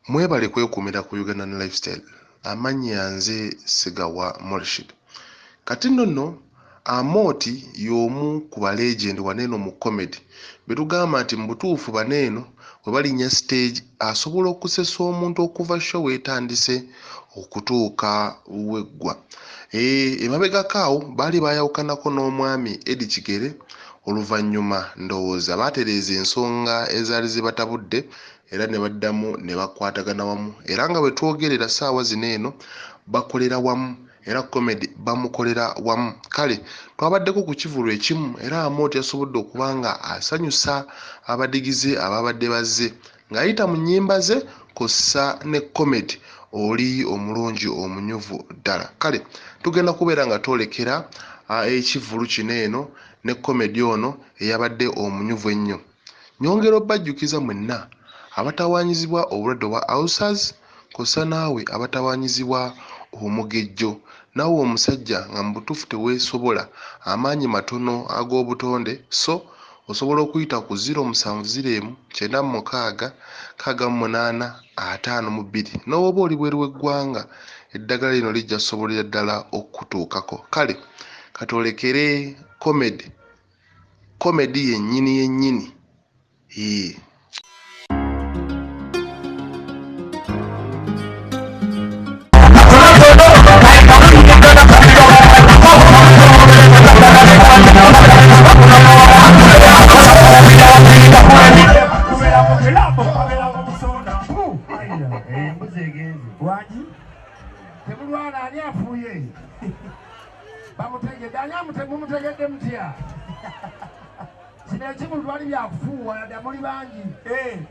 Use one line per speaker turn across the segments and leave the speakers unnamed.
Mwebale kwekuumira ku Ugandan Lifestyle. Amannya nze Sigawa Morishid. Kati nno Amoti y'omu ku legend waneeno mu comedy. Betugamba nti mu butuufu baneeno bwe balinnya stage asobola okusesa omuntu okuva show etandise okutuuka weggwa. Emabegako awo baali baayawukanako n'omwami Eddie Kigere. Oluvannyuma ndowooza baatereeza ensonga ezaali zibatabudde era ne baddamu ne bakwatagana wamu, era nga bwe twogerera ssaawa zino eno bakolera wamu era comedy bamukolera wamu. Kale twabaddeko ku kivulu ekimu era Amoti yasobodde okuba nga asanyusa abadigize ababadde bazze ng'ayita mu nnyimba ze kw'ossa ne comedy oli omulungi omunyuvu ddala. Kale tugenda kubeera nga twolekera ekivulu kino eno ne comedy ono eyabadde omunyuvu ennyo. Nyongera obbajjukiza mwenna abatawaanyizibwa obulwadde bwa ulcers kw'ossa naawe abatawaanyizibwa omugejjo. Naawe omusajja nga mu butuufu teweesobola, amaanyi matono ag'obutonde, so osobola okuyita ku 070 996 688 52 n'oba oli bweru w'eggwanga eddagala lino lijja sobolera ddala okutuukako. Kale katwolekere comedy yennyini.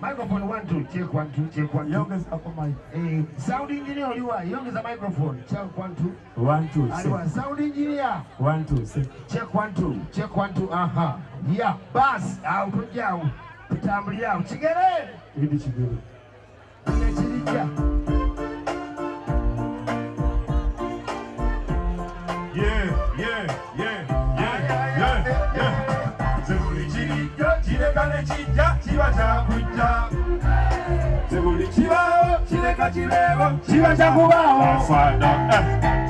Microphone 1 2 check 1 2 check 1 2. Sound engineer oliwa yongeza microphone check 1 2 1 2. Aliwa sound engineer 1 2 check 1 2 check 1 2. Aha yeah bas au tujao tutambulia Kigere Eddie Kigere Chirija yeah Chilekane chija chiba chakujja Seguli chibao chileka chilego chiba chakubaho Fada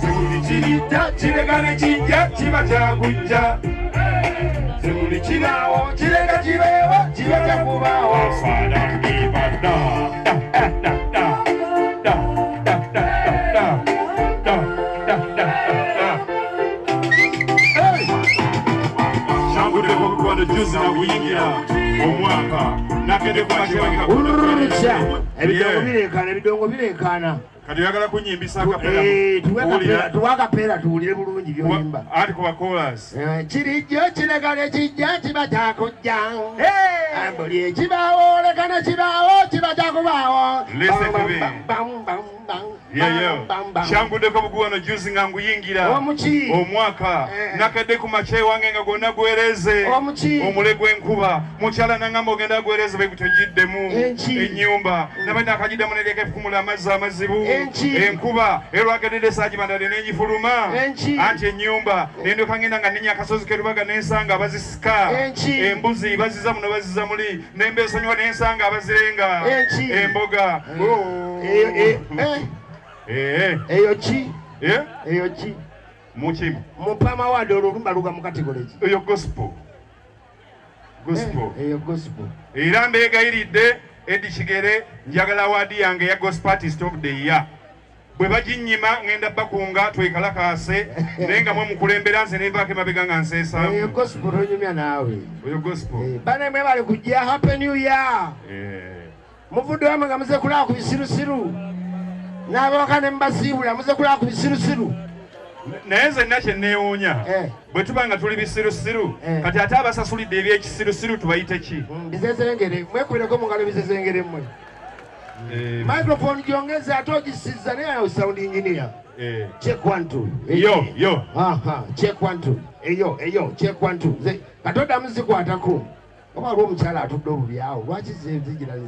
Seguli chirija chilekane chija chiba chakujja Seguli chibao chileka chilego chiba chakubaho Fada ibada Juzi na kuyingira omwaka nakende kwakiranga ebidongo birekana kati yagala kunyimbisa akapera tuwakapera tuwulire bulungi byoyimba ati kuba chorus kirijjo kiregale kijja kiba kyakujja ambuli ekibaawo lekana kibaawo kiba kyakubaawo Shangudeko buguwano juzi nga nguyingira omwaka nakadde ku mache wange nga gonna gwereze omulego enkuba mukyala nangamba ogenda gwereze begutojiddemu ennyumba nabadde akajiddemu nereka efukumula amazzi amazibu enkuba erwagadde saagimandade n'engifuluma anti ennyumba nendoka ngenda nga nenya akasozi kerubaga nensanga abazisika embuzi baziza muno baziza muli nembesonyiwa nensanga abazirenga emboga eyo ki mukimu mupama wade olulumba luga mu kategoriki eyo gospel eyo gospel era mbeegayiridde Eddie Kigere njagala waadi yange ya gospel artist of the year bwe baginnyima ngenda bakunga twekalakaase naye nga mwe mukulembera nze nembaako emabega nga nseesaamu eyo gospel onyumya naawe eyo gospel bane mwe bali kujja happy new year muvudde wamwe nga muze kulaba ku bisirusiru n'abawakane mbasiibula muze kulaba ku bisirusiru naye nze nakye neewuunya bwe tuba nga tuli bisirusiru kati ate abasasulidde ebyekisirusiru tubayite ki bizezengere mwekubireko mu ngalo bizezengere mmwe microphone gyongeze ate ogisizza naye ayo sound engineer check 1 2 yo check 1 2 eyo check 1 2 katoda muzikwatako oba waliwo omukyala atudde obubi awo lwaki zigira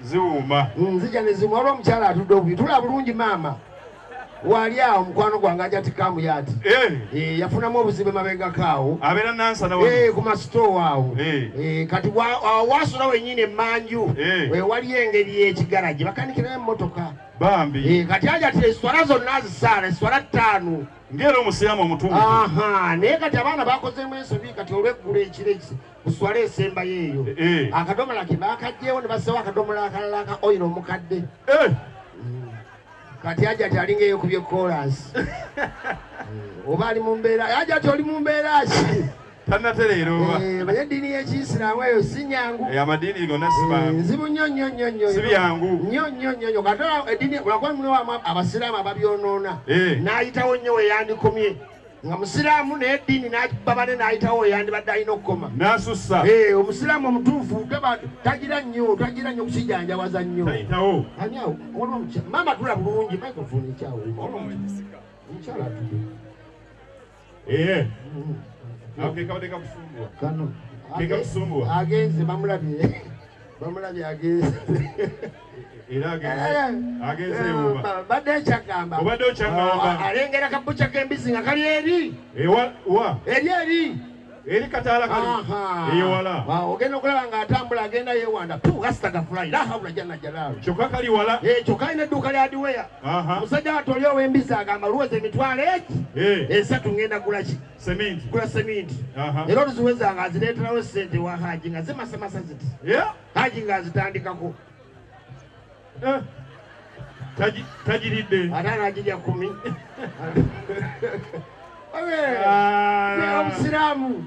ziwuuma zijja ne ziwuuma waliwo omukyala atudde obubi tula bulungi maama
wali awo mukwano gwange ajja tikamu yati yafunamu obuzibe mabega kaawo
abeera nansana wano
ku masitoowa awo kati wasula wennyini emmanju waliyo engeri y'ekigaraji bakanikirayo emmotoka
bambi
kati ajatira eswala zonna azisaala eswala 5
ngera omusiraamu omutuufu
naye kati abaana bakozemu ensobi kati olweggulo ekiro kuswala esembayo eyo akadomola ke bakajjeewo ne basewo akadomola akalala ka oyiro omukadde kati ajati alinga eyokubye kolansi oba ali mu mbeera ajati oli mu mbeera ki
tannatereera oba
manye eddiini y'ekiyisiraamu eyo si nyangu
amadiini gonna simangu
nzibu nnyo nnyo nnyo nnyo
si byangu
nnyo nnyo nnyo nnyo katola eddiini olwakuba muliwamu abasiraamu ababyonoona n'ayitawo nnyo weyandikomye nga musiraamu naye eddiini n'ababane n'ayitawo weyandibadde alina okukoma
n'asussa
omusiraamu omutuufu tagira nnyo kukijanjawaza nnyo
tayitawo
anyawo mama tula bulungi microphone ekyawo omukyala atudde agenze bamulabye agenze badde ekyagamba alengera kabuca k'embisi nga kali eri
kataala kali eyowala
ogenda okulaba ng'atambula agenda yeewanda gasitagafulayi lahawula janna jalaalu
kyokka kali wala
kyokka alina edduuka lya diweya musajja watoli ow'embisi agamba luweza emitwalo eki 3 ngenda gulaki gula seminti era oluziweza nga azireeterawo sente wa haji nga zimasamasa ziti haji nga azitandikako
tagiridde
ate anagirya 10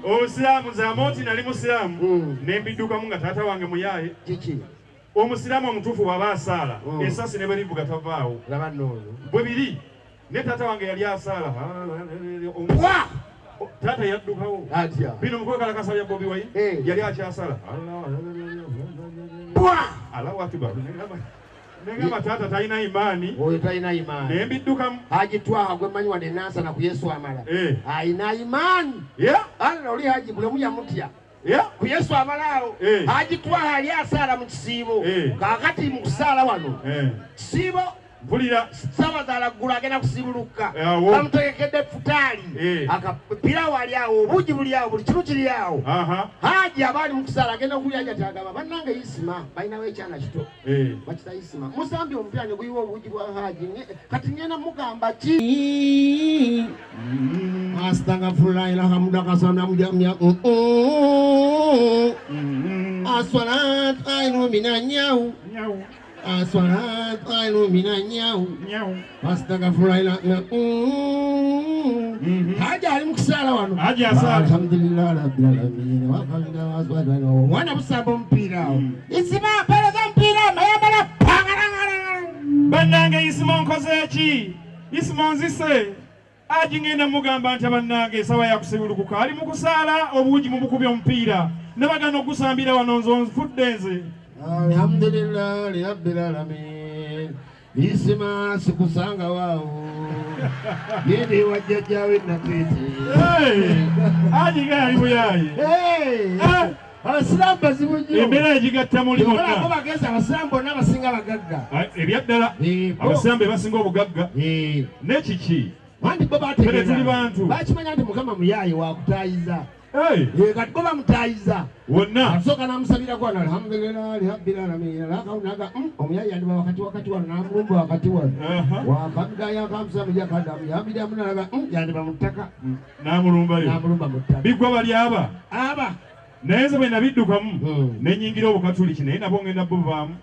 omusiraamu
Amoti nali musiraamu nembiddukamu nga taata wange muyaaye omusiraamu omutuufu bw'aba asaala esasi ne berivuga tavaawo bwe biri ne taata wange yali asaala taata yaddukawo bino mukokalakasa bya Bobi Wine yali akyasala Allahu Akbar negamba taata talina imaani
oyo talina imaani
nembiddukamu
haji twaha gwe manyi wadde nansana ku Yesu amala alina imaani ala oli haji buli omu yamutya ku Yesu amalaawo haji twaha ali asaala mu kisiibo kaakati mu kusaala wano kisiibo
mpulira
saawa zalaggulu agenda kusiibulukka bamutegekedde futaali akapirawo ali awo obuugi buli awo buli kimu kiri awo haji abaali mu kusaala agenda okulya agamba bannange isima balinawo ekyana kito bakita isima musambi omupira ne guyiwa obuugi bwa haji kati ngenda mugamba ki astagfirullah hamdakasana mujamya aswalat aynu minanyau aswalat aynu minanyau astagfirullah haja ali mukusala wano
haja asala
alhamdulillah rabbil alamin wa qala waswadu wana busabo mpira isima peleza mpira mayabala pangarangara
bannange isimo nkoze ki isimo nzise aji ngenda mugamba nti bannange sawa ya kusibulukuka ali mukusala obuugi mu bukubya omupiira ne bagana okusambira wano nzonfudde nze
alhamdulillah rabbil alamin isima sikusanga wao yende wajjajawe nakete
aji gali buyayi
abasiramu bazibu nnyo
embeera egigatta mulimu
ko bageza abasiramu bonna abasinga bagagga
ebyaddala abasiramu be basinga obugagga n'ekiki
wanti bo bategeera bakimanya nti mukama muyayi wakutaayiza kati bo bamutaayiza
wonna
asooka n'amusabirako wano alhamdulillah rabbil alamin lakaunaga omuyayi yandiba wakati wano n'amulumba wakati wano wakamugaya akamusaba mujakadamu yambiramu nalaga yandiba mu ttaka
n'amulumbayo
mu ttaka
biggwa bali aba naye nze bwe nabiddukamu nenyingira obukatuliki naye nabo ngenda buvaamu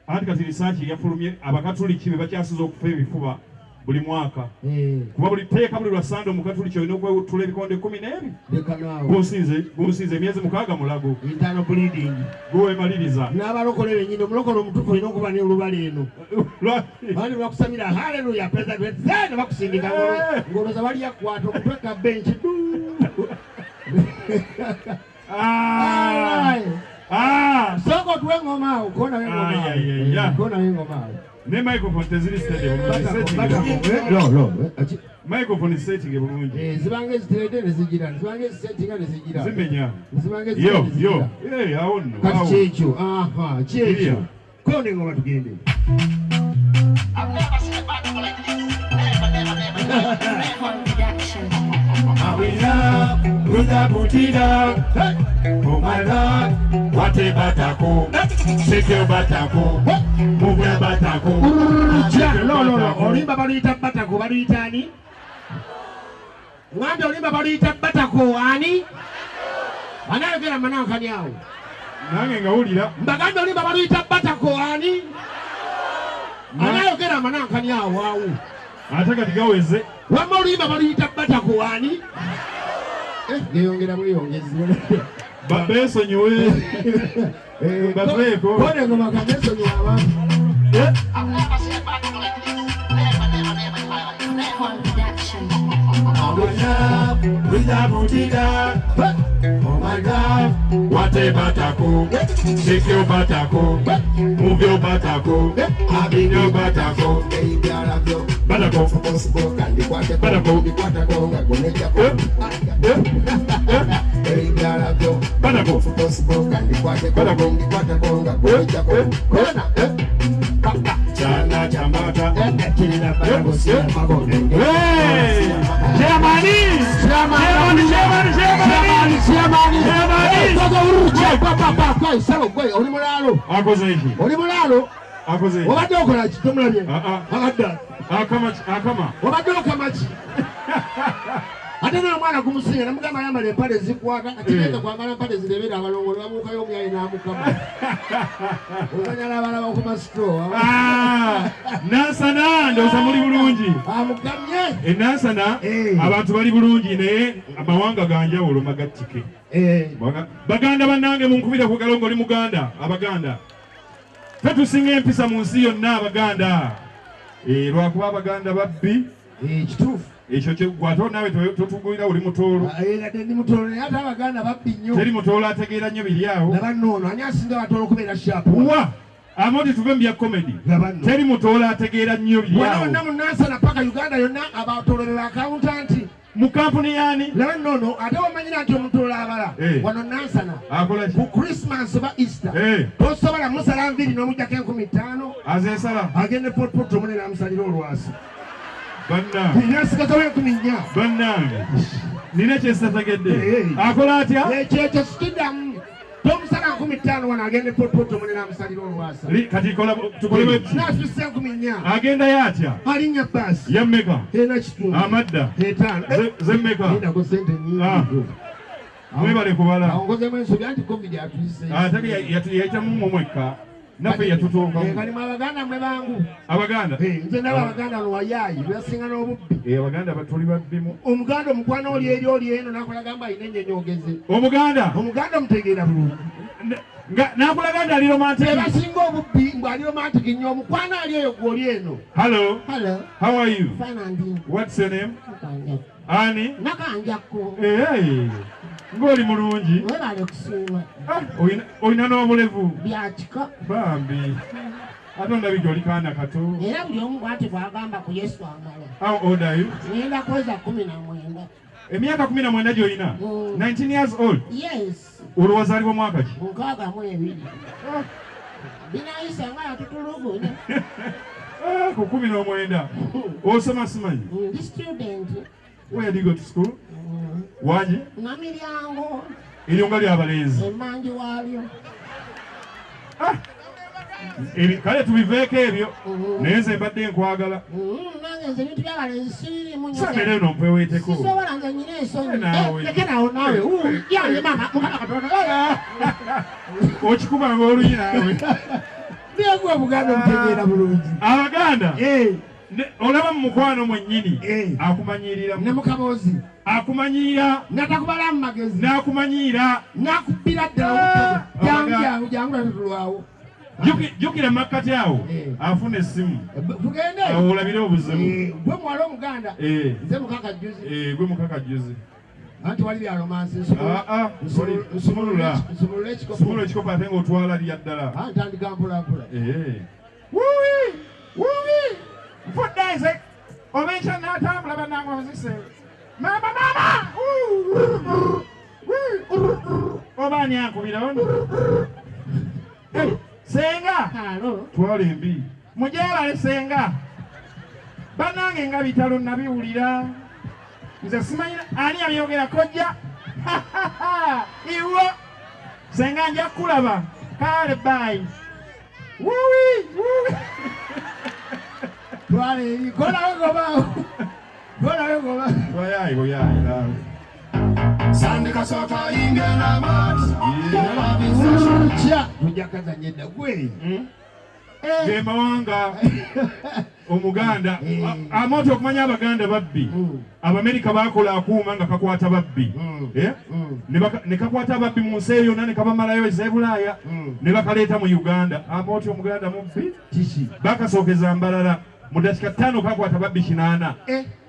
anti kati risaaki yafulumye abakatuliki be bakyasiza okufa ebifuba buli mwaka kuba buli teeka buli lwasande omukatuliki olina okwetula ebikonde 12 gunsinze emyezi 6 mulago gwewemaliriza
n'abalokole benyini omulokole omutuufu olina okuba n'olubala eno bali lwakusamira haleluya ne bakusindika ngoloza balyakwata omutweka benki soko tuwe ngoma awo kona ngoma awo
ne microphone teziri steady microphone setting bulungi
zibange ziterede nezigira zibange setting nezigira
zimenya
zibange
yo awo nno
kati kyekyo kyekyo kona ngoma tugende
Oh my Lord, what a batako, shake your batako, move your batako.
No, Olimba barita batako, baritani. Ngande olimba barita batako, ani? Anayogera manaka nyao.
Nange ngawulira.
Mbaganda olimba barita batako, ani? Anayogera manaka nyao, wawu.
Ataka tigaweze.
Wama olimba barita batako, ani? Ngeyongera mwiyongezi.
Babeso nywe. Babeko.
Kone ngoma kabeso nywe abantu.
Oh my God, what a batako, shake your batako, move your batako, I've been your batako, batako, batako, Chana chamata,
ate n'omwana kumusinga namugamba ayambala empale zikwata ategeeza kwambala empale zirebera abalongole babuukayo omuyali n'amukama oluvanyala abalaba ku masitoo
nansana ndowooza muli bulungi
amugamye
enansana abantu bali bulungi naye amawanga ganjawulo magattike baganda bannange munkubire ku galongo oli muganda abaganda fe tusinga empisa mu nsi yonna abaganda lwakuba abaganda babbi
kituufu
ekyo kyegwato nawe totugulira oli mutoolo
ndi mutoolo naye ate abaganda babbi nnyo
teri mutoolo ategeera nnyo biri awo
nabanoono ani asinga batoolo okubeera shapu
wa Amoti tuve mu bya comedy teri mutoolo ategeera nnyo biri awo
wonna munansana paka Uganda yonna abatoolo be bakawuntanti
mu kampuni yani
nabanoono ate wamanyira nti omutoolo abala wano nansana ku Christmas oba Easter tosobola musala nviri n'omugjako 15
azesala
agende potpoto munene amusalira olwasi
bannange nina kyesitategedde akola atya
kyekyo sikidamu tomusala 15 wano agende potpoto munene amusalira olwasa
kati tukole
nasuse 14
agenda yatya
alinya basi
yammeka
ena kitundu
amadda zemmeka
nako sente nyingi
mwebale kubala
aongozemu ensobi anti covid atuyise
ate yayitamu mwekka naffe yatutuuka
kalimu abaganda mwe bangu
abaganda
nze ndaba abaganda lwayayi bebasinga n'obubbi
abaganda batuli babbimu
omuganda omukwana oli eno nakulagamba alina ennyonyogeze
omuganda
omutegeera bulungi
nakulaga nti ali romantic
basinga obubbi ng'ali romantic nnyo omukwana ali eyo gw'oli eno
hello how are you
fine
what's your name ani
nakanjako
ng'oli mulungi
webale kusiima
olina n'obulevu
byakika
bambi ate ondabye gy'oli kaana kato
era buli omu bw'ati bw'agamba ku Yesu amala
how old are you
ngenda kweza 19
emyaka 19 gy'olina 19 years old
yes
olwo wazaalibwa mwaka ki
62 binayisa nga yatutulugunya
ku 19 osoma simanyi
ndi student
where do you go to school waji
na milyango
eryo nga lyabalenzi
emanji waalyo
kale tubiveeko ebyo naye nze mbadde nkwagala
nange nze ebintu byabalenzi sirimu
sabere eno mpweweeteko
sisobola nze nyina ensonyi
nawe
yaye mama mukama katonda
okikuba ng'oluyi naawe
byegwe obuganda omutegeera bulungi
abaganda olaba mu mukwano mwennyini akumanyiirira
ne mukabozi
akumanyiira
natakubala mu magezi
n'akumanyiira
n'akubbira ddala jangu tutulwawo
jjukira makkati awo afuna essimu
tugende
olabire obuzibu
gwe muwala omuganda nze mukakajjuzi
gwe mukakajjuzi
anti wali bya romansi
nsumulula ekikopo ate ng'otwala lya ddala
ntandika mpulampula
mfudde oba enkya n'atambula bannange bazise mama oba ani ankubira ono senga twala embi mujeebale senga banange nga bitalo nabiwulira nze simanyira ani abyogera kojja iwo senga nja kulaba kale bayi
twale kola goba
boyayi
sandika sota ingena mat tujakaza nyenda gwe
Mawanga Omuganda Amoti okumanya Abaganda babbi Abamerika bakola akuuma nga kakwata babbi ne kakwata ababbi mu nsi eyo ne kabamalayo ez'Ebulaaya ne bakaleeta mu Uganda. Amoti Omuganda mubbi bakasookeza mbalala mu dakika 5 kakwata babbi 8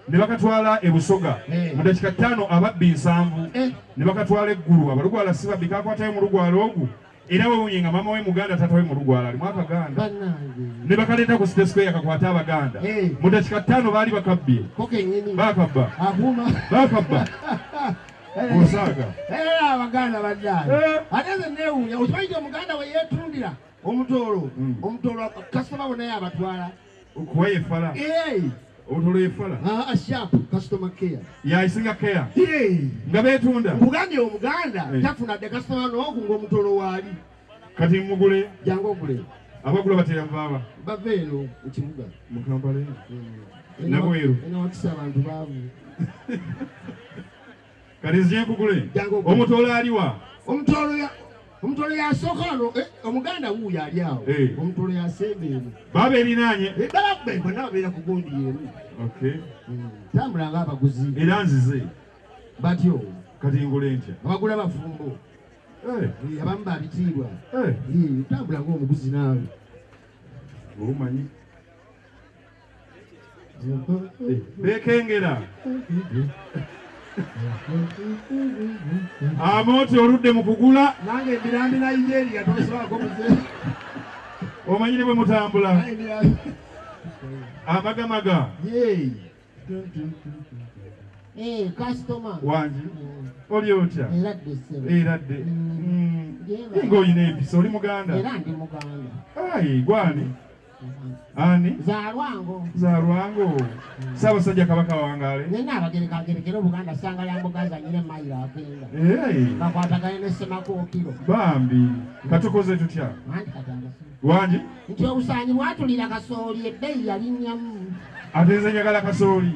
ne bakatwala e Busoga mu dakika 5 ababbi 7 ne bakatwala eggulu abalugwala si babbi kakwatayo mu lugwala ogwo era weewuunyenga mama we Muganda tata we mu lugwala alimu Abaganda ne bakaleeta ku City Square akakwata Abaganda mu dakika 5 baali bakabbye bakabba osaaga
Abaganda baddaala ate nze neewuunya okimanyi Omuganda we yeetundira omutoolo kasitoma bonaye abatwala
okuwa yefala otolo yefala
sharp customer care
yaisinga care nga beetunda
nkugambye Omuganda tafunadde kasitoma n'oku ng'omutoolo waali
kati mugule
jangu ogule
abagula batera nvaaba
bava eno mu kibuga
mu Kampala nabweru
enawakisa abantu baavu
kati nzije nkugule omutoolo aliwa omutoolo
yasooka wano Omuganda wuuyo ali awo omutoolo yasemba eno
baba erinaanye
bonna babeera ku gundi yeemu tambula nga abaguzi
era nzize
batyo
kati ngule ntya
abagula bafumbo abamu babitiibwa tambula ng'omuguzi naawe
omanyi bekengera Amoti oludde mu kugula
nange embirandi Nigeria tosobolako muze
omanyire bwe mutambula amagamaga
customer
wangi oli otya eradde ng'olina empisa oli Muganda
era ndi Muganda
ayi gwani ani Zalwango Ssaabasajja Kabaka wangaale
nena abagerekagerekera Obuganda sanga lyambugaza nyine mayiro agenda bakwatagane ne Semakookiro
bambi katukoze tutya wangi
nti obusaanyi bwatulira kasooli ebbeeyi yalinnyamu
ate nze njagala kasooli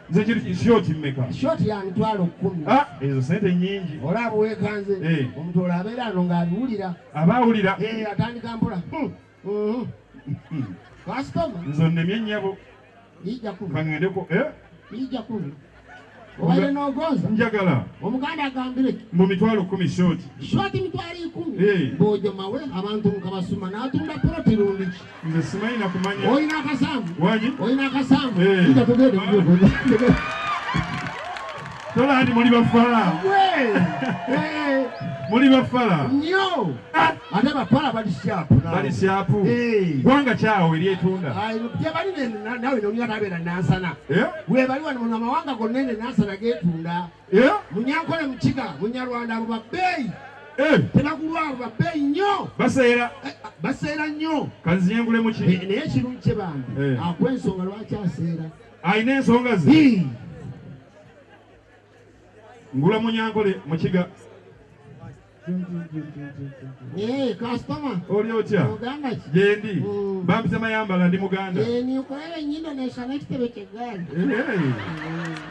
nze kiri shoti mmeka
shoti ya mitwalo 10
ezo sente nyingi
olaba weekanze omutoolo abeera ano ng'abiwulira
abaawulira
atandika mpola customer
nzo nnemye nnyabo kangendeko
obaire n'ogonza
njagala
Omuganda agambire
mu mitwalo 10 shoti
mitwalo 10 bw'ojomawe abantu nkabasuma n'atunda poloti rundi ki
nze simanyi nakumanya
olina akasambu
wangi
olina akasambu ija tugende
tolandi muli bafala muli bafala
nnyo ate bafala bali syapu gwanga kyawo eryetunda gyebali nawe nolina tabeera nansana webali wano mu amawanga gonna ene nansana getunda Munyankole Mukiga Munyarwanda abo babbeeyi tebagulwa abo babbeeyi nnyo baseera nnyo
kanziyengule muki
naye ekirungi kye bambi akuwa ensonga lwaki aseera
alina ensonga ze ngula Munyankole Mukiga
customer
oli otya gyendi bampise mayambala ndi Muganda
nikolere nnyindo nesana ekitebe kyeggaali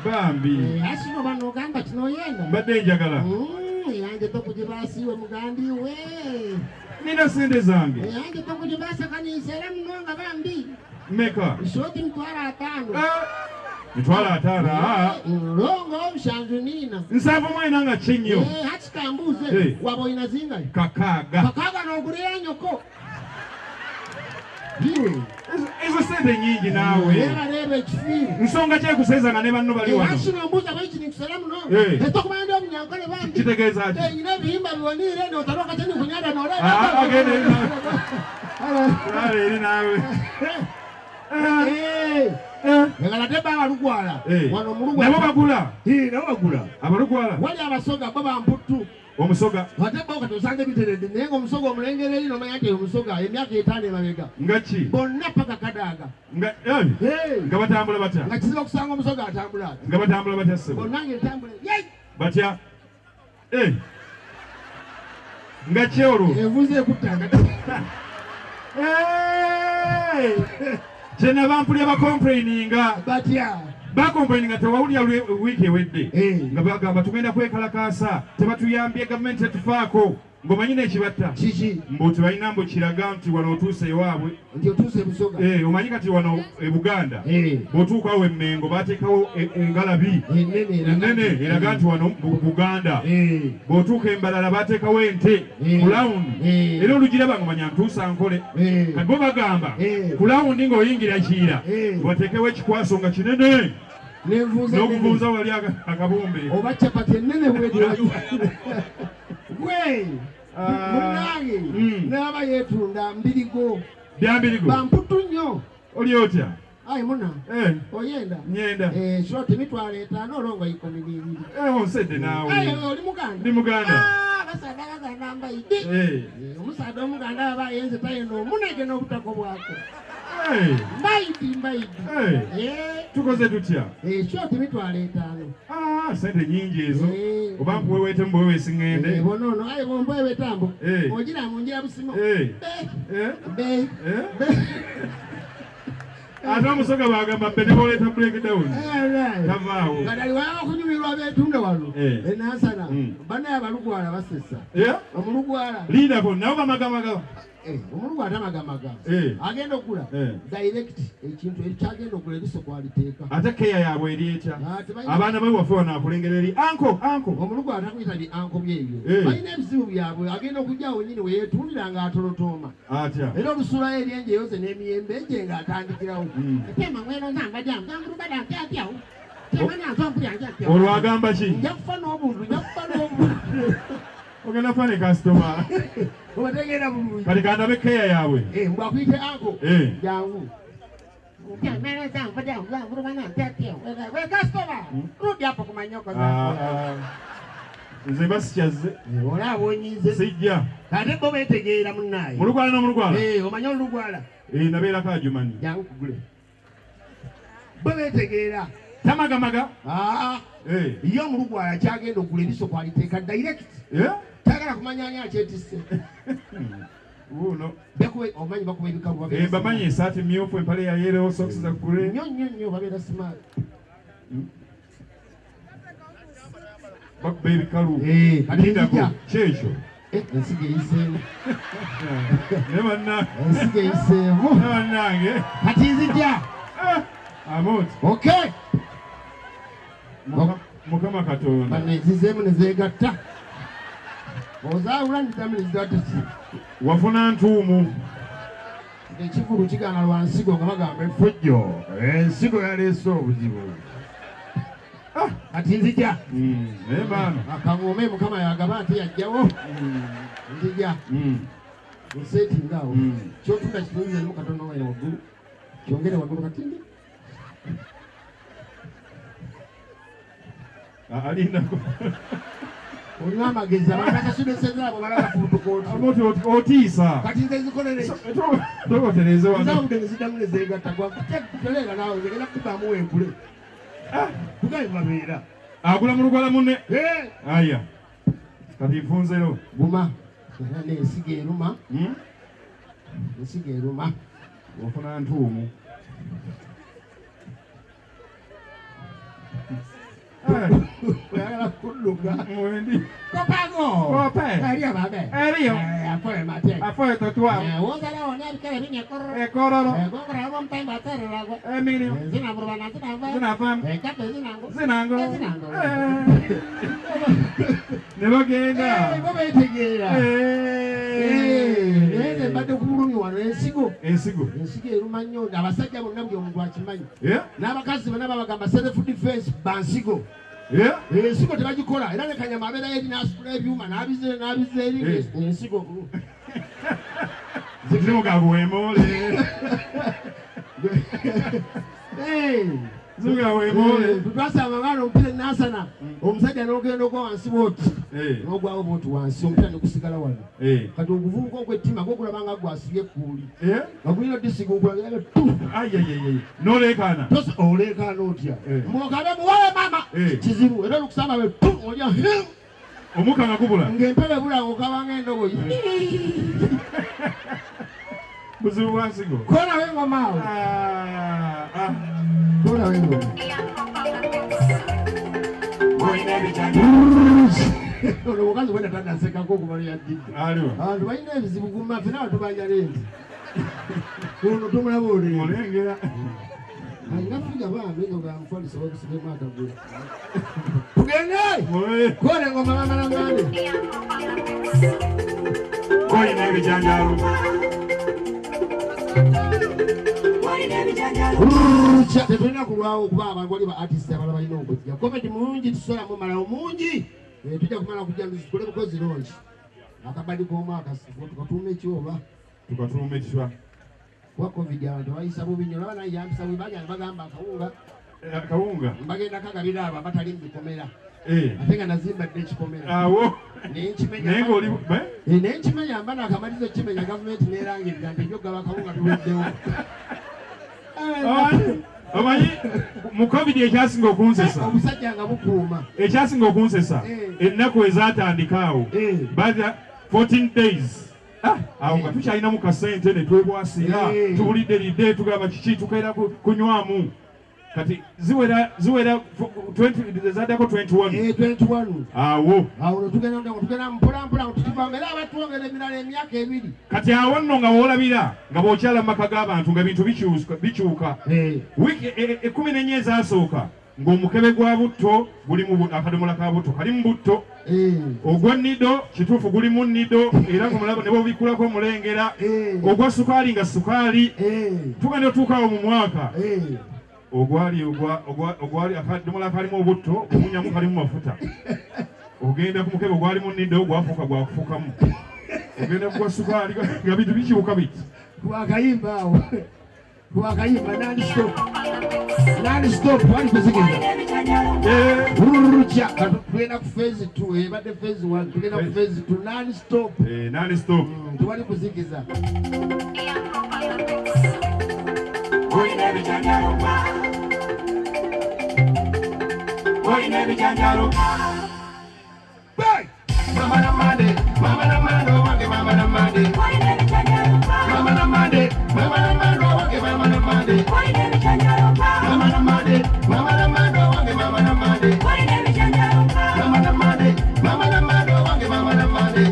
bambi
asino bano ogamba kinoyenda
mbadde njagala
yange tokugibasiiwe mugandi we
nina sente zange
yange tokugibasa kaninsera muno nga bambi
meka
shoti
mitwalo 5
longo obushanju nina
nsanvu mwena nga kinyo
hakikambuze waba olina zingayo kakaaga n'ogulira nyoko
ezo sente nyingi naawe
ebareeba ekifiiri
nsonga kyekuseza nga ne banno bali wano
kino mbuuza baikinikusera muno etokumanya ndi Omunyankole bambi
kitegeeza ki
nyina ebihimba biwoniire n'otaloka kyeni kunyada
agende eri naawe
Ngalate baba lugwala wano mulugwala
nabo bagula
nabo bagula
abalugwala
wali abasoga baba mputu
Omusoga.
Ate boka tosange biterede naye omusoga omulengere lino manya nti omusoga emyaka 5 emabega.
Ngachi.
Bonna paka kadaaga.
Nga batambula batya.
Nga kiziba kusanga omusoga atambula.
Nga batambula batya ssebo.
Bonna ngetambula. Yey!
Batya. Nga kyoro.
Evuze kutanga.
Jena bampulya bakomplaininga.
Batya.
Bakomplaininga tewawulya wiiki ewedde. Nga bagamba tugenda kwekalakaasa tebatuyambye gavumenti etufaako. Ng'omanyi n'ekibatta.
Kiki.
Mbu tebalina mbu kiraga nti wano otuuse ewaabwe.
Nti otuuse e Busoga.
Omanyi kati wano e Buganda. Bw'otuuka awo e Mengo baateekawo engalabi. Ennene eraga nti wano Buganda. Bw'otuuka e Mbalala baateekawo ente ku lawundi. Era olugiraba ng'omanya ntuusa nkole. Kati bo bagamba ku lawundi ng'oyingira Kiira bateekewo ekikwaso nga kinene. N'okubuuza wali akabumbe.
Oba capati ennene bw'edirayo. Gwe! Munange! N'aba yeetunda mbirigo.
Byambirigo?
Bamputu nnyo.
Oli otya?
Ayi muna. Oyenda?
Nyenda.
Shoti mitwalo 5 olongo 12.
Onsedde naawe.
Ayi oli Muganda?
Ndi Muganda.
Basaadde baganda mbayidde. Omusaadde Omuganda aba yenze tayenda omunege n'obutako bwako. Mbayidi.
Tukoze tutya?
Shoti mitwalo 5.
Sente nyingi ezo. Oba mpuweweete mbuweweesi ngende.
Bonono ayi bombuweweete ambo. Ogira munjira busimo.
Ate omusoga bagamba bbe ne boleeta breakdown. Tavaawo.
Kadali waba kunyumirwa abeetunda wano. Enansana. Banaye abalugwala basesa. Omulugwala.
Liidako nabo bamagamaga.
Omulugwala tamagamaga. Agenda okula. Direct ekintu ekyagenda okula ebisoko aliteeka.
Ate keya yaabwe eri etya. Abaana bawe waffe wanaakulengera eri anko.
Omulugwala takuyita bi anko byebyo. Balina ebizibu byabwe agenda okujjawo nyini we yeetundira ng'atolotooma.
Atya.
Era olusulayo eryenje yoze n'emiyembe egye ng'atandikirawo. Tema mweno nzamba jangu nzambulubada ntyatyawo.
Olwo agamba ki?
Nja kufa n'obuntu.
Ogenda kufa ne kasitoma.
Obategeera bulungi.
Kati kandabe keya yaabwe.
Mbwakuyite anko. Jangu. Rudi hapo kumanyoko zako.
Nze basikyazze.
Olaba onyize.
Sijja.
Ate bo beetegeera munnaye.
Mulugwala n'omulugwala?
Omanyi olugwala?
Nabeerako ajumanyi.
Jangu kugule. Bo beetegeera.
Tamagamaga?
Ye omulugwala kyagenda okugula ebisoko aliteeka direct. Tagala kumanyanya akyetisse. Omanyi bakuba ebikalu.
Bamanyi esaati myufu empale ya yellow socks za kule.
Nnyo babeera simaali.
Bakuba ebikalu.
Lindako
kyekyo.
Ensigo eyiseemu.
Ne bannange.
Ensigo eyiseemu.
Ne bannange.
Kati nzijja.
Amoti.
Okay.
Mukama Katonda.
Bano ezizeemu ne zeegatta. Ozaawula nditamu ne zigatta ki?
Wafuna ntuumu.
Ekivulu kigaana lwa nsigo nga bagamba effujjo. Ensigo yaleese obuzibu. Kati nzija.
Naye baana.
Akaŋoome Mukama yagaba nti yajjawo. Nzija. Nseetinga awo. Kyotunda kitunzemu Katonda wayo waggulu. Kyongere waggulu katindi.
Alindako.
Olina amagezi abantu akasudeseza abo balala fuutukooti.
Amoti otiisa.
Kati nze zikolere ki?
Togotereze wano.
Nzawudde ne zidamu ne zeegatta toleera naawe ngenda kukubaamu wenkule. Tugaye babeera.
Agula mu lugwala munne? Aya. Kati nfunzeyo.
Guma. Ensigo eruma. Ensigo eruma.
Ofuna ntuumu.
Oyagala kudduka.
Mwendi.
Kopago.
Kope.
Eriyo babe.
Eriyo.
Afoye mate.
Afoye totwala.
Wozala wona ebikere binyekororo.
Ekororo.
Gongora ab'omutamba atererago.
Emirimu.
Zinaburubana zinava.
Zinavamu.
Kape zinango.
Zinango.
Zinango.
Ne bagenda.
Bo beetegeera. Naye mbadde ku bulumi wano ensigo.
Ensigo
eruma nnyo. Abasajja bonna buli omuntu akimanyi. N'abakazi bonna babagamba self defense bansigo. Ensigo tebagikola era ne Kanyama abeerayo eri n'asitula ebyuma n'abiza eri ensigo.
Zimugabuwemoole. Zuga wemole.
Tutwasa amangano mpira nasana. Omusajja n'ogenda okwa wansi bwoti. N'ogwawo bwoti wansi ompira ne kusigala wano. Kati okuvubuka okwettima gwokulabanga gwasibye kuuli. Bagulira disigo okulagira tu.
Ayayayay. N'olekana.
Tosa olekana otya. Mbokade muwale mama. Kizibu era okusamba be tu olya him.
Omuka ngakubula.
Ngempebe bula okabanga endogoyi.
Buzibu wansigo.
Kona wengo mawe. Kona wengo. Ono mukazi wenda tandaseka ko kumalya didi.
Aliwa.
Abantu balina ebizibu kumma fena batubanja lenzi. Ono tumulabole.
Molengera.
Ngafiga bambi nga mfalisa wakusige mata gwe. Tugende. Kona ngoma mama na ngane.
Koi na bijanjalo.
Tetulina kulwawo okuba abantu wali ba artist abalala balina okujja. Comedy mungi tusola mu malawo mungi. Tujja kumala kujja tukole bukozi launch. Akabali k'omwaka tukatuuma ekyoba.
Tukatuuma ekitwa.
Kwa covid abantu bayisa bubinyo nabana yambisa bwibanya bagamba akawunga.
Akawunga.
Mbagenda kagalira abo abatali mu bikomera. Atenga nazimba n'ekikomera.
Awo.
N'enkimenya.
Nengo oli
n'enkimenya mbana akamalizo kimenya gavumenti n'erangirira nti jogga bakawunga tuweddewo.
Omanyi mu covid ekyasinga okunsesa.
Omusajja nga bukuuma.
Ekyasinga okunsesa. Ennaku ezatandikaawo. Baza 14 days. Awo nga tukyalinamu kasente ne twebwasira. Tubulidde lidde tugamba kiki tukeera kunywamu. Kati ziwera 20 zaddako 21.
21.
Awo
tugenda mpolampola tukivanga abatwongera emirala emyaka ebiri.
Kati awo nno nga woolabira nga bw'okyala mu maka g'abantu nga bintu bikyuka. Wiiki 14 ezasooka ng'omukebe gwa butto guli mu akadomola ka butto kali mu butto. Ogwa nido kituufu guli mu nido era ng'omulaba ne bw'obikulako omulengera. Ogwa sukaali nga sukaali. Tugenda otuukaawo mu mwaka. Ogwali akadomola kalimu obutto omunyamu kalimu mafuta. Ogenda ku mukebe gwali mu nido gwafuuka gwakufuukamu. Ogenda ku gwa sukaali nga bintu bikiwuka biti.
Twakayimba awo. Twakayimba non-stop wali kuzigeza. Tugenda ku phase 2 ebadde phase 1 tugenda ku phase 2 non-stop.
Non-stop.
Twali kuzigiza. Mama na mande, mama na mando, wange mama na mande. Mama na mande, mama na mando, wange mama na mande. Mama na mande, mama na mando, wange mama na mande. Mama na mande, mama na mando, wange mama na mande.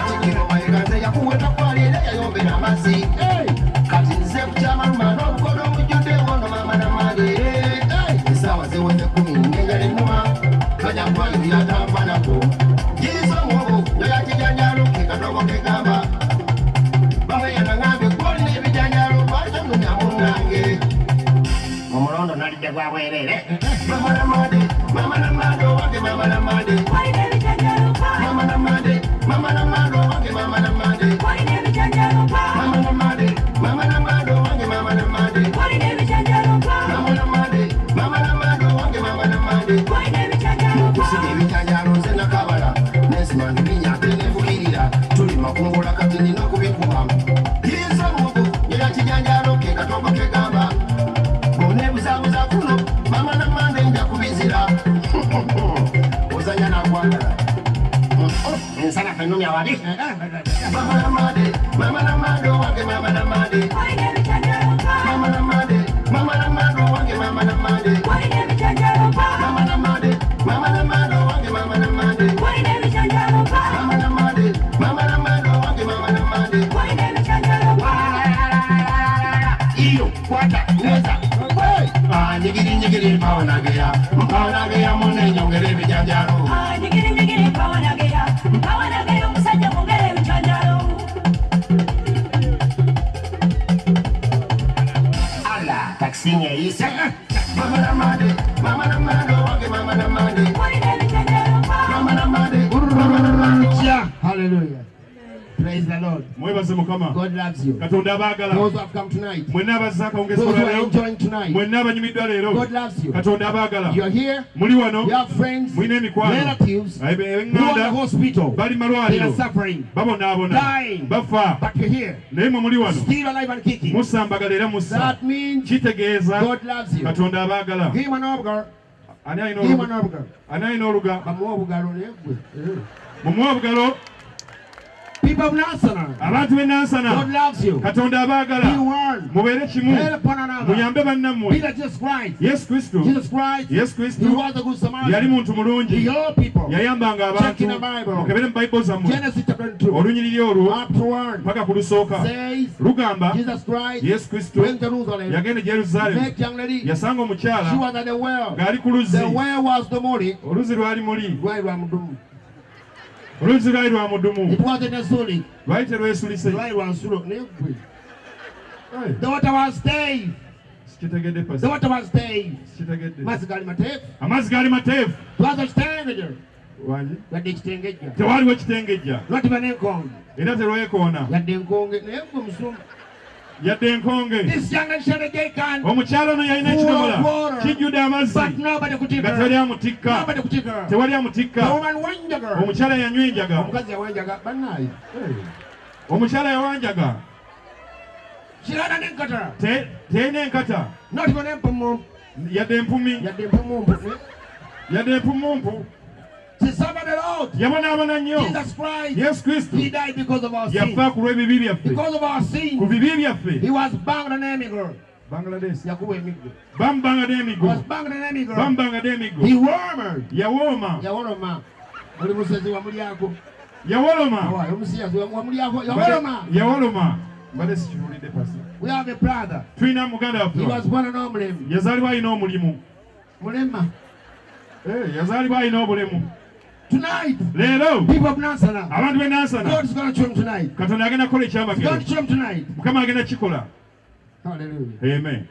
Chikiro mayigaze ya kuweta kwali ile ya yombe na masi. Kati nze kuchama rumano mkono mjude wono mama na mande. Isawa ze wende kumi ngengele numa. Kanya kwali ya damba na po. Jizo mwogo, nyoya kijanjalo kikatogo kikamba. Bahe ya nangambe kwali ni vijanjalo bacho munyamungange. Mumulondo nalide kwa werele. Mama na mande, mama na mando, wake mama na mande. Mama na mande, mama na mando, wake mama na mande. Mama na mande, mama na mando, wake mama na mande. Mama na mande, mama na mando, wake mama na mande. Kusige vijanjalo zena kabala. Nesimani vinyate nevukirira. Tuli makungula kati nina kubikuwa. Jizo mwogo, nyoya kijanjalo kikatogo kikamba. Bone buzabuza kuno, mama na mande nja kubizira. Ozanya na kwandala. Nsana kanumi awali. Mama na mande, mama na mando, wange mama na mande. Mama na mande, mama na mando, wange mama na mande. Mama na mande, mama na mando, wange mama na mande. Mama na mande, mama na mando, wange mama na mande. Iyo, kwata, neza. Nyigiri nyigiri mpawanagea, mpawanagea mune nyongere bijanjaro.
Nyigiri nyigiri mpawanagea, mpawanagea musajja mongere bijanjaro.
Ala, taksinya isa. Mama na mande, mama na mando, wange mama na mande. Mama na mande, mama na mande. Hallelujah. Praise the Lord.
Mwebaze Mukama.
God loves you.
Katonda abaagala.
Those who have come tonight.
Mwenna abazzaako
Those who are enjoying tonight.
Mwenna abanyumiddwa leero.
God loves you.
Katonda abaagala.
You are here.
Muli wano.
You have friends.
Mulina emikwano.
Relatives. Who are in the hospital.
Bali
They
malwaliro.
are suffering.
Babonaabona.
Dying.
Bafa.
But you're here.
Naye mwe muli wano.
Still alive and kicking.
Musambagala era mussa.
That means
kitegeeza
God loves you.
Katonda abaagala.
Give him an obgar.
Ani alina
Give him an obgar.
oluga.
Bamuwa obugalo negwe.
Mumuwa obugalo.
People of Nansana.
Abantu b'e Nansana.
God loves you.
Katonda abaagala.
Be one.
Mubeere kimu.
Help one another.
Muyambe bannammwe.
Peter Jesus Christ.
Yesu Kristo.
Jesus Christ.
Yesu
He
Kristo.
was a good Samaritan.
Yali muntu
He
mulungi.
healed people.
Yayambanga
Check in
abantu.
the Bible.
Mukebere mu Bayibuli zammwe.
Genesis chapter 2.
Olunyiriri olwo.
Up to 1.
Paka ku lusooka.
Says
Lugamba.
Jesus Christ.
Yesu Kristo.
Went to Jerusalem.
Yagenda e Yerusaalemi.
Met young lady.
Yasanga omukyala.
She was at the well.
Ng'ali ku luzzi.
The well was the Mori.
Oluzzi lwali muli.
Lwali lwa mudumu.
Oluzzi lwali lwa mudumu.
It wasn't a suli.
Lwali terwesulise.
Lwali lwa nsulo. The water was stayed.
Sikitegedde pasi.
The water was stayed.
Sikitegedde.
Amazzi gali mateefu.
Amazzi gaali mateefu.
Twaza kitengejja.
Wangi.
Yadde ekitengejja.
Tewaliwo kitengejja.
Lwatiba n'enkonge.
Era terwekoona.
Yadde enkonge. Naye gwe musumba.
Yadde enkonge.
This young lady had a gay can.
Omukyala ono yalina ekidomola kijjudde amazzi
But nobody could take
nga
her.
tewali amutikka.
Nobody could take her.
Tewali
The
amutikka.
woman wanjaga.
Omukyala yanywa enjaga.
Omukazi yawanjaga. Bannaayi.
Omukyala yawanjaga.
Kirana n'enkata.
Teyina enkata.
Not even empumumpu.
Yadde empumi.
Yadde empumumpu.
Yadde empumumpu.
She suffered a lot.
Yabonaabona nnyo.
Jesus Christ.
Yesu Kristo.
He died because of our sin.
Yafa ku lw'ebibi byaffe.
Because of our
Ku
sin.
bibi byaffe.
He was banged on emigre.
Bangladesh.
Yakuba emigre.
Bamubanga
He
n'emiggo.
was banged on emigre.
Bamubanga n'emiggo.
He warmed.
Yawooma.
Yawoloma. Oli musezi wamulyako.
Yawoloma.
Awa, omusiyazi wamulyako. Yawoloma.
Yawoloma. Mbadde sikibuulidde pasi.
We have a brother.
Tulina muganda
He was
waffe.
born an omulemu.
Yazaalibwa alina omulimu.
Mulema.
Yazaalibwa alina obulemu.
Tonight,
Leero
people of Nansana,
abantu b'e Nansana.
God is going to show him tonight.
Katonda agenda kukola
He's going
ekyamagero.
to show him tonight.
Mukama agenda kikola.
Hallelujah.
Amen.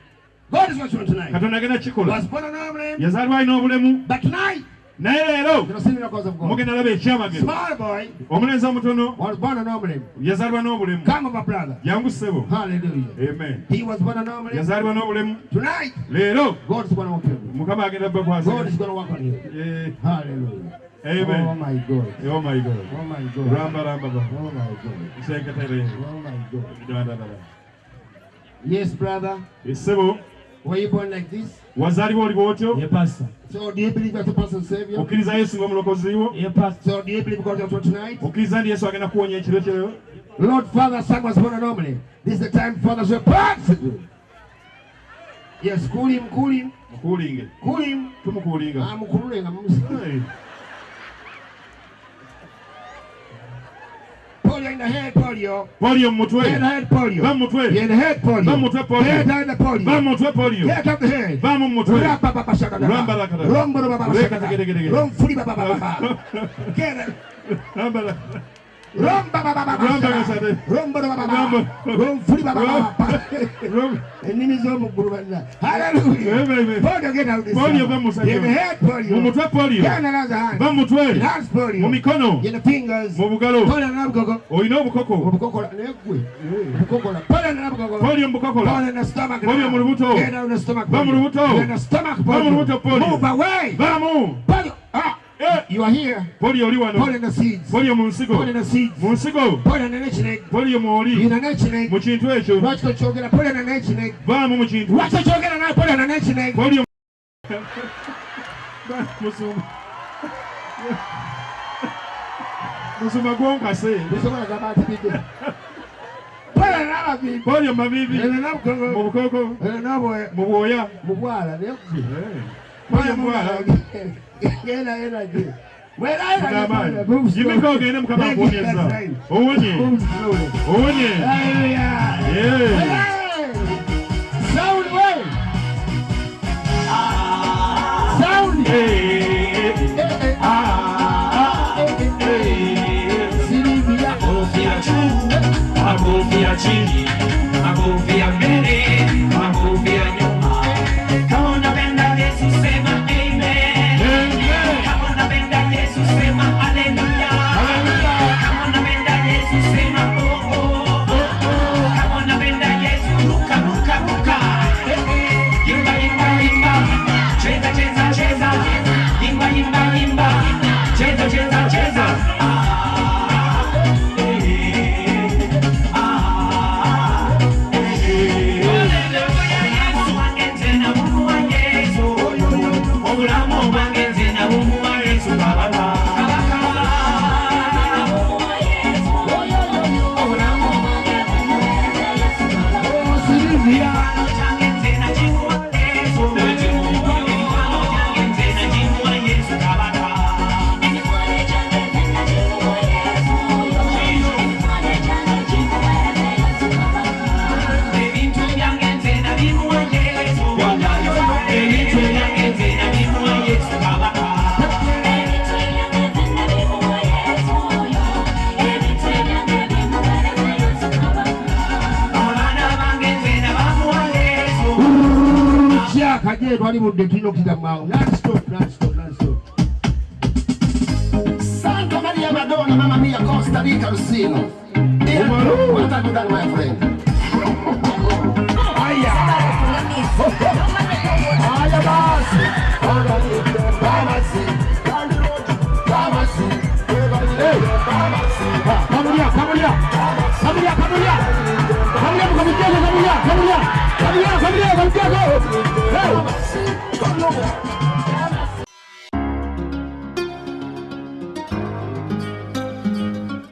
God is going to show him tonight.
Katonda agenda
He
kikola.
was born an omulemu.
Yazaalibwa alina obulemu.
But tonight,
Naye leero
you're going to see miracles of God.
mugenda laba ekyamagero.
Small boy
Omulenzi omutono
was born an omulemu.
yazaalibwa n'obulemu.
Come of a brother.
Jangu ssebo.
Hallelujah.
Amen.
He was born an omulemu.
Yazaalibwa n'obulemu.
Tonight,
Leero
God is going to work on him.
Mukama agenda
God
bakwasa.
is going to work on him. Hallelujah. Oh
Amen.
my God.
Oh my God.
Oh my God.
Ramba ramba ba.
Oh my God.
Senkatele.
Oh my God.
Da da da.
Yes, brother.
Issebo
Were you born like this?
wazaalibwa oli bw'otyo.
Yeah, Pastor.
So do you believe that the person Savior?
Okkiriza Yesu ng'omulokozi wo.
Yeah, Pastor.
So do you believe God is for tonight?
Okkiriza nti Yesu agenda kuwonya ekiro kyo.
Lord, Father, Son was born anomaly. This is the time fathers were parts. Yes, cool him, cool him,
Mukuulinge.
cool him.
Tumukuulinga.
I'm cooling.
Hey.
Polio in the head, polio.
Polio mu
Head,
mutwe.
head, polio.
Ba mu mutwe.
In the head, polio.
Ba mu mutwe polio.
Head, head, polio.
Ba mu mutwe polio.
Head of the head.
Ba mu mutwe.
Rapa, papa, shakada.
Ramba, lakada.
Rombo, papa,
Reka,
shakada.
gede, gede, gede.
Rom, fuli, papa, papa. Get it.
Ramba.
Rom, papa, papa,
Ramba,
shakada.
gasade.
Rombo, papa,
Ramba.
Rom, fuli, papa, papa.
Ramba.
Enimi zomu gurubanda. Hallelujah.
Amen.
Polio, get out of this.
Polio, ba mu musajja.
In the head, polio.
Mu mutwe polio.
Get another hand.
Ba mu mutwe.
Hands, polio.
Mu mikono.
In the fingers.
Mu bugalo.
Polio, nabugogo.
Olina obukoko.
Obukokola negwe. Obukokola. Polio, nabugogo.
Polio mu bukokola.
Polio in the stomach.
Polio mu lubuto.
Get out of the stomach.
Ba mu
polio.
lubuto.
In the stomach.
Ba mu lubuto polio.
Move away.
Ba mu.
Polio. Ah. You are here.
Polio oli wano.
Polio in the seeds.
Polio mu nsigo.
Polio in the seeds.
Mu nsigo.
Polio in the nature egg.
Polio mwoli.
In the nature egg.
Mu kintu ekyo.
Watch the chogera. Polio in the nature egg.
Baamu mu kintu.
Watch the chogera now. Polio in the nature egg.
Polio. Musuma. Musuma gwonkase.
Musoma gabati bide. Polio in the baby.
Polio mabibi.
In the nabugogo.
Mu bukoko.
In the naboe.
Mu bwoya.
Mubwala negwe.
Polio mwala.
Genda genda.
N'amaanyi. Yimika ogende Mukama akuwonyezza. Owonye. Owonye. Yeah.
Sound way. Sound.
Magofia chini, magofia mbele, magofia nyuma. Kama unapenda Yesu sema amen. Kama unapenda Yesu sema haleluya. Kama unapenda Yesu sema oh oh.
Kaje twali budde tulina okuyita mwangu non-stop. Santa Maria Madonna, Mamma Mia, Costa Rica, Lucino. What have you done, my friend?